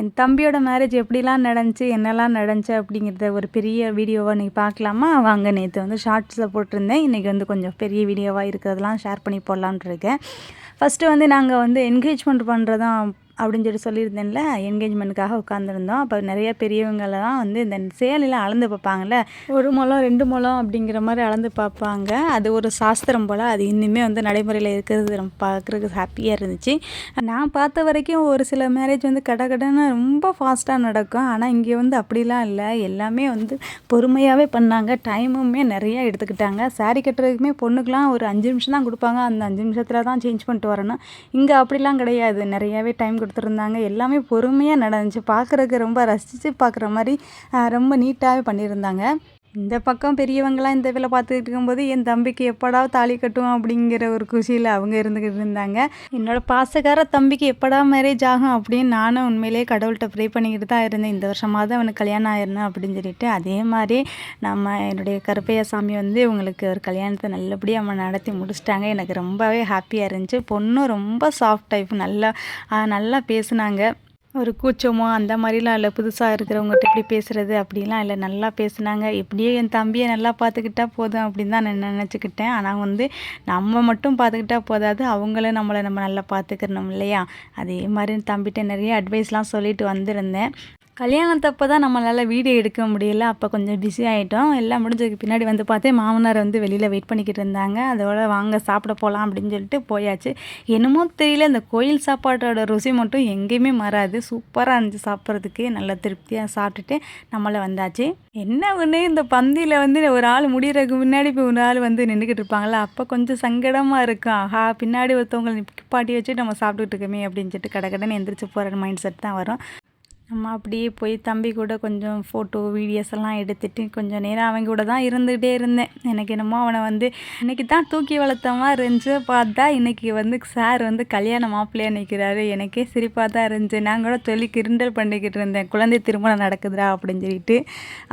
என் தம்பியோட மேரேஜ் எப்படிலாம் நடந்துச்சு, என்னலாம் நடந்துச்சு அப்படிங்கிறத ஒரு பெரிய வீடியோவா இன்னைக்கு பார்க்கலாமா? வாங்க. நேத்து வந்து ஷார்ட்ஸில் போட்டிருந்தேன். இன்றைக்கி வந்து கொஞ்சம் பெரிய வீடியோவா இருக்கிறதெல்லாம் ஷேர் பண்ணி போடலான்ட்டு இருக்கேன். ஃபஸ்ட்டு வந்து நாங்கள் வந்து என்கேஜ்மெண்ட் பண்ணுறதான் அப்படின்னு சொல்லியிருந்தேன்ல. என்கேஜ்மெண்ட்டுக்காக உட்காந்துருந்தோம். அப்போ நிறைய பெரியவங்கலாம் வந்து இந்த சேலையில் அளந்து பார்ப்பாங்கள்ல, 1 முழம் 2 முழம் அப்படிங்கிற மாதிரி அளந்து பார்ப்பாங்க. அது ஒரு சாஸ்திரம் போல். அது இன்னுமே வந்து நடைமுறையில் இருக்கிறது நம்ம பார்க்குறதுக்கு ஹாப்பியாக இருந்துச்சு. நான் பார்த்த வரைக்கும் ஒரு சில மேரேஜ் வந்து கடன்னு ரொம்ப ஃபாஸ்ட்டாக நடக்கும். ஆனால் இங்கே வந்து அப்படிலாம் இல்லை. எல்லாமே வந்து பொறுமையாகவே பண்ணாங்க. டைமுமே நிறையா எடுத்துக்கிட்டாங்க. சாரீ கட்டுறதுக்குமே பொண்ணுக்கெலாம் ஒரு 5 நிமிஷம் தான் கொடுப்பாங்க. அந்த 5 நிமிஷத்தில் தான் சேஞ்ச் பண்ணிட்டு வரணும். இங்கே அப்படிலாம் கிடையாது. நிறையாவே டைம் கொடுத்துருந்தாங்க. எல்லாமே பொறுமையாக நடந்துச்சு. பார்க்குறதுக்கு ரொம்ப ரசித்து பார்க்குற மாதிரி ரொம்ப நீட்டாகவே பண்ணியிருந்தாங்க. இந்த பக்கம் பெரியவங்களாம் இந்த வேலை பார்த்துக்கிட்டு இருக்கும்போது என் தம்பிக்கு எப்படா தாலி கட்டுவோம் அப்படிங்கிற ஒரு குஷியில் அவங்க இருந்துக்கிட்டு இருந்தாங்க. என்னோடய பாசக்கார தம்பிக்கு எப்படா மேரேஜ் ஆகும் அப்படின்னு நானும் உண்மையிலேயே கடவுள்கிட்ட ப்ரே பண்ணிக்கிட்டு தான் இருந்தேன். இந்த வருஷமாவது அவனுக்கு கல்யாணம் ஆயிடணும் அப்படின்னு சொல்லிட்டு. அதே மாதிரி என்னுடைய கருப்பையா சாமி வந்து இவங்களுக்கு ஒரு கல்யாணத்தை நல்லபடியாக அவங்க நடத்தி முடிச்சிட்டாங்க. எனக்கு ரொம்பவே ஹாப்பியாக இருந்துச்சு. பொண்ணும் ரொம்ப சாஃப்ட் டைப், நல்லா பேசுனாங்க. ஒரு கூச்சமோ அந்த மாதிரிலாம் இல்லை. புதுசாக இருக்கிறவங்ககிட்ட எப்படி பேசுகிறது அப்படிலாம் இல்லை. நல்லா பேசுனாங்க. எப்படியே என் தம்பியை நல்லா பார்த்துக்கிட்டா போதும் அப்படின்னு தான் நான் நினச்சிக்கிட்டேன். ஆனால் வந்து நம்ம மட்டும் பார்த்துக்கிட்டா போதாது, அவங்களும் நம்ம நல்லா பார்த்துக்கிறணும் இல்லையா? அதே மாதிரி தம்பிகிட்ட நிறைய அட்வைஸ்லாம் சொல்லிட்டு வந்திருந்தேன். கல்யாணத்தப்போ தான் நம்மளால் வீடியோ எடுக்க முடியல. அப்போ கொஞ்சம் பிஸி ஆகிட்டோம். எல்லாம் முடிஞ்சதுக்கு பின்னாடி வந்து பார்த்தேன், மாமனார் வந்து வெளியில் வெயிட் பண்ணிக்கிட்டு இருந்தாங்க. அதோட வாங்க சாப்பிட போகலாம் அப்படின்னு சொல்லிட்டு போயாச்சு. என்னமோ தெரியல, இந்த கோயில் சாப்பாட்டோட ருசி மட்டும் எங்கேயுமே மாறாது. சூப்பராக இருந்துச்சு சாப்பிட்றதுக்கு. நல்லா திருப்தியாக சாப்பிட்டுட்டு நம்மளை வந்தாச்சு. என்ன ஒன்று, இந்த பந்தியில் வந்து ஒரு ஆள் முடிகிறதுக்கு முன்னாடி இப்போ ஒரு ஆள் வந்து நின்றுக்கிட்டு இருப்பாங்களா, அப்போ கொஞ்சம் சங்கடமாக இருக்கும். ஆஹா, பின்னாடி ஒருத்தவங்களை நிப்பாட்டி வச்சு நம்ம சாப்பிட்டுட்டு இருக்கோமே அப்படின்னு சொல்லிட்டு கடன்னு எந்திரிச்சு போகிற மைண்ட் செட் தான் வரும். நம்ம அப்படியே போய் தம்பி கூட கொஞ்சம் ஃபோட்டோ வீடியோஸ் எல்லாம் எடுத்துகிட்டு கொஞ்சம் நேரம் அவங்க கூட தான் இருந்துகிட்டே இருந்தேன். எனக்கு என்னமோ அவனை வந்து இன்றைக்கி தான் தூக்கி வளர்த்த மாதிரி இருந்துச்சு. பார்த்தா இன்றைக்கி வந்து சார் வந்து கல்யாண மாப்பிள்ளையாக நிற்கிறாரு. எனக்கே சிரிப்பாக தான் இருந்துச்சு. நான் கூட சொல்லி கிண்டல் பண்ணிக்கிட்டு இருந்தேன், குழந்தை திருமணம் நடக்குதுடா அப்படின்னு சொல்லிட்டு.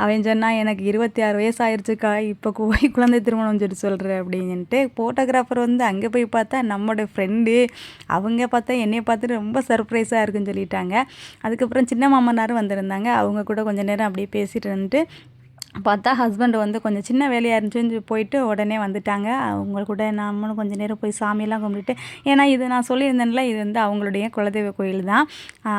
அவன் சொன்னால் எனக்கு 26 வயசு ஆயிடுச்சுக்கா, இப்போ போய் குழந்தை திருமணம் சொல்கிறேன் அப்படின்ட்டு. ஃபோட்டோகிராஃபர் வந்து அங்கே போய் பார்த்தா நம்மளோட ஃப்ரெண்டு. அவங்க பார்த்தா என்னையை பார்த்துட்டு ரொம்ப சர்ப்ரைஸாக இருக்குன்னு சொல்லிட்டாங்க. அதுக்கப்புறம் சின்ன மாமனாரும் வந்திருந்தாங்க. அவங்க கூட கொஞ்சம் நேரம் அப்படியே பேசிகிட்டு இருந்துட்டு பார்த்தா ஹஸ்பண்ட் வந்து கொஞ்சம் சின்ன வேலையாக இருந்துச்சுன்னு போயிட்டு உடனே வந்துட்டாங்க. அவங்க கூட நம்மளும் கொஞ்சம் நேரம் போய் சாமியெல்லாம் கும்பிட்டுட்டு, ஏன்னா இது நான் சொல்லியிருந்தேன்ல, இது வந்து அவங்களுடைய குலதெய்வ கோயில் தான்.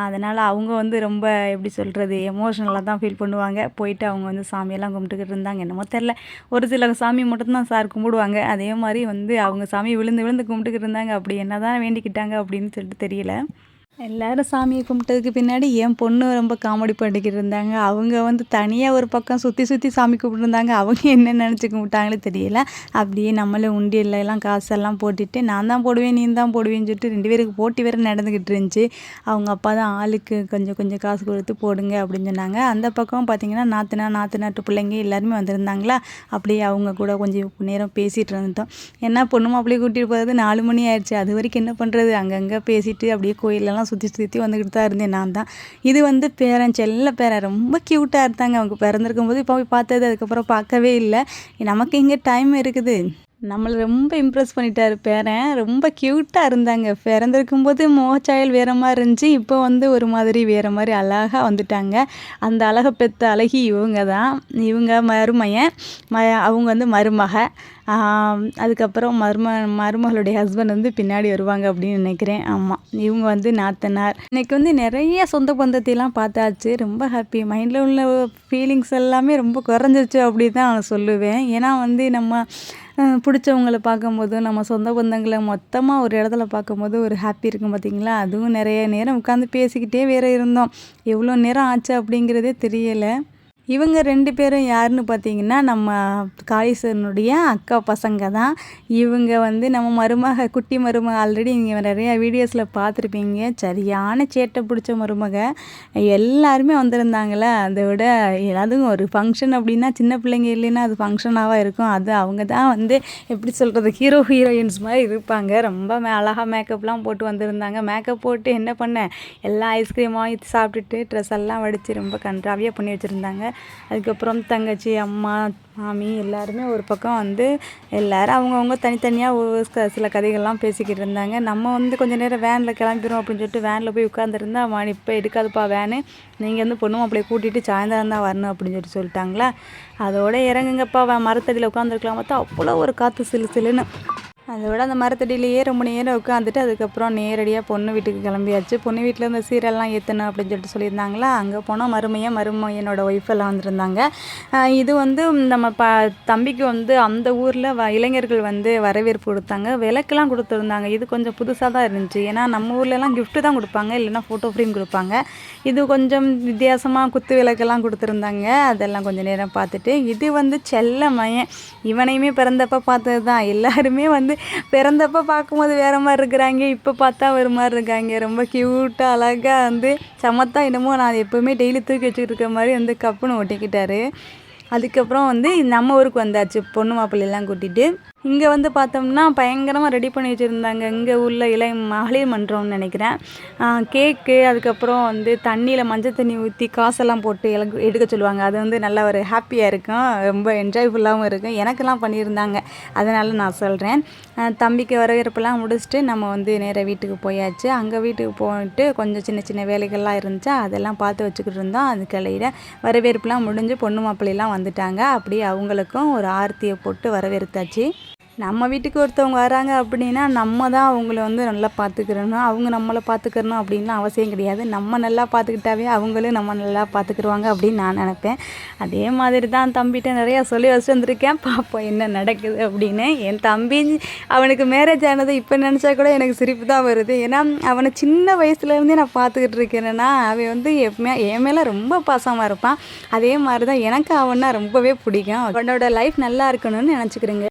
அதனால் அவங்க வந்து ரொம்ப எப்படி சொல்கிறது, எமோஷ்னலாக தான் ஃபீல் பண்ணுவாங்க. போயிட்டு அவங்க வந்து சாமியெல்லாம் கும்பிட்டுக்கிட்டு இருந்தாங்க. என்னமோ தெரில, ஒரு சில சாமி மட்டும்தான் சார் கும்பிடுவாங்க. அதே மாதிரி வந்து அவங்க சாமி விழுந்து கும்பிட்டுக்கிட்டு இருந்தாங்க. அப்படி என்ன தான் வேண்டிக்கிட்டாங்க அப்படின்னு சொல்லிட்டு தெரியல. எல்லோரும் சாமியை கும்பிட்டதுக்கு பின்னாடி என் பொண்ணு ரொம்ப காமெடி பண்ணிக்கிட்டு இருந்தாங்க. அவங்க வந்து தனியாக ஒரு பக்கம் சுற்றி சாமி கும்பிட்டுருந்தாங்க. அவங்க என்ன நினச்சி கும்பிட்டாங்களே தெரியல. அப்படியே நம்மளும் உண்டியல்லாம் காசெல்லாம் போட்டுட்டு, நான் தான் போடுவேன் நீ தான் போடுவேன்னு சொல்லிட்டு 2 பேருக்கு போட்டி வேறு நடந்துக்கிட்டு இருந்துச்சு. அவங்க அப்பா தான் ஆளுக்கு கொஞ்சம் காசு கொடுத்து போடுங்க அப்படின்னு சொன்னாங்க. அந்த பக்கம் பார்த்திங்கன்னா நாத்தனாட்டு பிள்ளைங்க எல்லாருமே வந்திருந்தாங்களா. அப்படியே அவங்க கூட கொஞ்சம் நேரம் பேசிகிட்டு இருந்தோம். ஏன்னா பொண்ணு மாப்பிள்ளையை கூட்டிகிட்டு போகிறது 4 மணி ஆயிடுச்சு. அது வரைக்கும் என்ன பண்ணுறது, அங்கங்கே பேசிட்டு அப்படியே கோயிலெல்லாம் சுற்றி வந்துக்கிட்டு தான் இருந்தேன். நான் தான் இது வந்து பேரன், செல்ல பேரன், ரொம்ப க்யூட்டாக இருந்தாங்க. அவங்க பிறந்திருக்கும் போது இப்போ போய் பார்த்தது, அதுக்கப்புறம் பார்க்கவே இல்லை. நமக்கு இங்கே டைம் இருக்குது. நம்மளை ரொம்ப இம்ப்ரெஸ் பண்ணிட்டார் பேரன். ரொம்ப க்யூட்டாக இருந்தாங்க. பிறந்திருக்கும் போது முகச்சாயல் வேறு மாதிரி இருந்துச்சு. இப்போ வந்து ஒரு மாதிரி வேறு மாதிரி அழகாக வந்துட்டாங்க. அந்த அழகை பெற்ற அழகி இவங்க தான். இவங்க மருமையன், அவங்க வந்து மருமக. அதுக்கப்புறம் மருமகளுடைய ஹஸ்பண்ட் வந்து பின்னாடி வருவாங்க அப்படின்னு நினைக்கிறேன். ஆமாம், இவங்க வந்து நாத்தனார். இன்றைக்கி வந்து நிறைய சொந்த பந்தத்தையெல்லாம் பார்த்தாச்சு. ரொம்ப ஹாப்பி. மைண்டில் உள்ள ஃபீலிங்ஸ் எல்லாமே ரொம்ப குறைஞ்சிருச்சு அப்படி தான் நான் சொல்லுவேன். ஏன்னா வந்து நம்ம பிடிச்சவங்கள பார்க்கும்போது, நம்ம சொந்த பந்தங்களை மொத்தமாக ஒரு இடத்துல பார்க்கும்போது ஒரு ஹாப்பி இருக்கும் பார்த்திங்களா. அதுவும் நிறைய நேரம் உட்காந்து பேசிக்கிட்டே வேறு இருந்தோம். எவ்வளோ நேரம் ஆச்சு அப்படிங்கிறதே தெரியலை. இவங்க 2 பேரும் யாருன்னு பார்த்தீங்கன்னா, நம்ம காளீஸ்வரனுடைய அக்கா பசங்க தான். இவங்க வந்து நம்ம குட்டி மருமக. ஆல்ரெடி நீங்கள் நிறையா வீடியோஸில் பார்த்துருப்பீங்க. சரியான சேட்டை பிடிச்ச மருமக. எல்லாருமே வந்திருந்தாங்களே. அதை விட அதுவும் ஒரு ஃபங்க்ஷன் அப்படின்னா சின்ன பிள்ளைங்க இல்லைன்னா அது ஃபங்க்ஷனாக இருக்கும். அது அவங்க தான் வந்து எப்படி சொல்கிறது, ஹீரோயின்ஸ் மாதிரி இருப்பாங்க. ரொம்ப அழகாக மேக்கப்லாம் போட்டு வந்திருந்தாங்க. மேக்கப் போட்டு என்ன பண்ணேன், எல்லா ஐஸ்கிரீம் வாங்கி சாப்பிட்டுட்டு ட்ரெஸ் எல்லாம் வடித்து ரொம்ப கன்றாவியாக பண்ணி வச்சுருந்தாங்க. அதுக்கப்புறம் தங்கச்சி, அம்மா, மாமி எல்லாருமே ஒரு பக்கம் வந்து எல்லோரும் அவங்கவுங்க தனித்தனியாக சில கதைகள்லாம் பேசிக்கிட்டு இருந்தாங்க. நம்ம வந்து கொஞ்சம் நேரம் வேனில் கிளம்பிடும் அப்படின்னு சொல்லிட்டு வேனில் போய் உட்காந்துருந்தா, இப்போ எடுக்காதுப்பா வேனு, நீங்கள் வந்து பொண்ணு மாப்பிள்ளையை கூட்டிகிட்டு சாயந்தரம் தான் வரணும் அப்படின்னு சொல்லிட்டாங்களா. அதோட இறங்குங்கப்பா மரத்தடியில் உட்காந்துருக்கலாம் பார்த்தா அவ்வளோ ஒரு காற்று சிலு சிலுன்னு. அதோட அந்த மரத்தடியிலேயே ரொம்ப நேரம் உட்காந்துட்டு அதுக்கப்புறம் நேரடியாக பொண்ணு வீட்டுக்கு கிளம்பியாச்சு. பொண்ணு வீட்டில் இந்த சீரெல்லாம் ஏற்றணும் அப்படின்னு சொல்லிட்டு சொல்லியிருந்தாங்களா. அங்கே போனால் மருமையனோட ஒய்ஃபெல்லாம் வந்துருந்தாங்க. இது வந்து நம்ம தம்பிக்கு வந்து அந்த ஊரில் இளைஞர்கள் வந்து வரவேற்பு கொடுத்தாங்க, விளக்கெல்லாம் கொடுத்துருந்தாங்க. இது கொஞ்சம் புதுசாக தான் இருந்துச்சு. ஏன்னா நம்ம ஊர்லலாம் கிஃப்ட்டு தான் கொடுப்பாங்க, இல்லைன்னா ஃபோட்டோ ஃப்ரேம் கொடுப்பாங்க. இது கொஞ்சம் வித்தியாசமாக குத்து விளக்கெல்லாம் கொடுத்துருந்தாங்க. அதெல்லாம் கொஞ்சம் நேரம் பார்த்துட்டு, இது வந்து செல்ல மயன், இவனையுமே பிறந்தப்போ பார்த்தது தான். எல்லாருமே வந்து பிறந்தப்போ பார்க்கும்போது வேறு மாதிரி இருக்கிறாங்க, இப்போ பார்த்தா ஒரு மாதிரி இருக்காங்க. ரொம்ப க்யூட்டாக அழகாக வந்து சமத்தா என்னமோ நான் எப்போவுமே டெய்லி தூக்கி வச்சுக்கிட்டு இருக்க மாதிரி வந்து கப்புன்னு ஒட்டிக்கிட்டாரு. அதுக்கப்புறம் வந்து நம்ம ஊருக்கு வந்தாச்சு பொண்ணு மாப்பிள்ளையெல்லாம் கூட்டிகிட்டு. இங்கே வந்து பார்த்தோம்னா பயங்கரமாக ரெடி பண்ணி வச்சுருந்தாங்க. இங்கே உள்ள மகளிர் மன்றம்னு நினைக்கிறேன். கேக்கு, அதுக்கப்புறம் வந்து தண்ணியில் மஞ்சள் தண்ணி ஊற்றி காசெல்லாம் போட்டு எடுக்க சொல்லுவாங்க. அது வந்து நல்லா ஒரு ஹாப்பியாக இருக்கும், ரொம்ப என்ஜாய்ஃபுல்லாகவும் இருக்கும். எனக்கெல்லாம் பண்ணியிருந்தாங்க, அதனால் நான் சொல்கிறேன். தம்பிக்கு வரவேற்பெல்லாம் முடிச்சுட்டு நம்ம வந்து நேராக வீட்டுக்கு போயாச்சு. அங்கே வீட்டுக்கு போயிட்டு கொஞ்சம் சின்ன சின்ன வேலைகள்லாம் இருந்துச்சு, அதெல்லாம் பார்த்து வச்சுக்கிட்டு இருந்தோம். அதுக்கிடையில் வரவேற்பெலாம் முடிஞ்சு பொண்ணு மாப்பிள்ளையெல்லாம் வந்துட்டாங்க. அப்படியே அவங்களுக்கும் ஒரு ஆரத்தியை போட்டு வரவேற்றாச்சு. நம்ம வீட்டுக்கு ஒருத்தவங்க வராங்க அப்படின்னா நம்ம தான் அவங்கள வந்து நல்லா பார்த்துக்கிறணும், அவங்க நம்மளை பார்த்துக்கிறணும் அப்படின்லாம் அவசியம் கிடையாது. நம்ம நல்லா பார்த்துக்கிட்டாவே அவங்களும் நம்ம நல்லா பார்த்துக்கிடுவாங்க அப்படின்னு நான் நினப்பேன். அதே மாதிரி தான் தம்பிகிட்ட நிறையா சொல்லி வச்சுட்டு வந்திருக்கேன், பார்ப்போம் என்ன நடக்குது அப்படின்னு. என் தம்பி அவனுக்கு மேரேஜ் ஆனது இப்போ நினச்சா கூட எனக்கு சிரிப்பு தான் வருது. ஏன்னா அவனை சின்ன வயசுலேருந்தே நான் பார்த்துக்கிட்டு இருக்கேன்னா அவன் வந்து என் மேலே ரொம்ப பாசமாக இருப்பான். அதே மாதிரி தான் எனக்கு அவனா ரொம்பவே பிடிக்கும். அவனோட லைஃப் நல்லா இருக்கணும்னு நினச்சிக்கிறேங்க.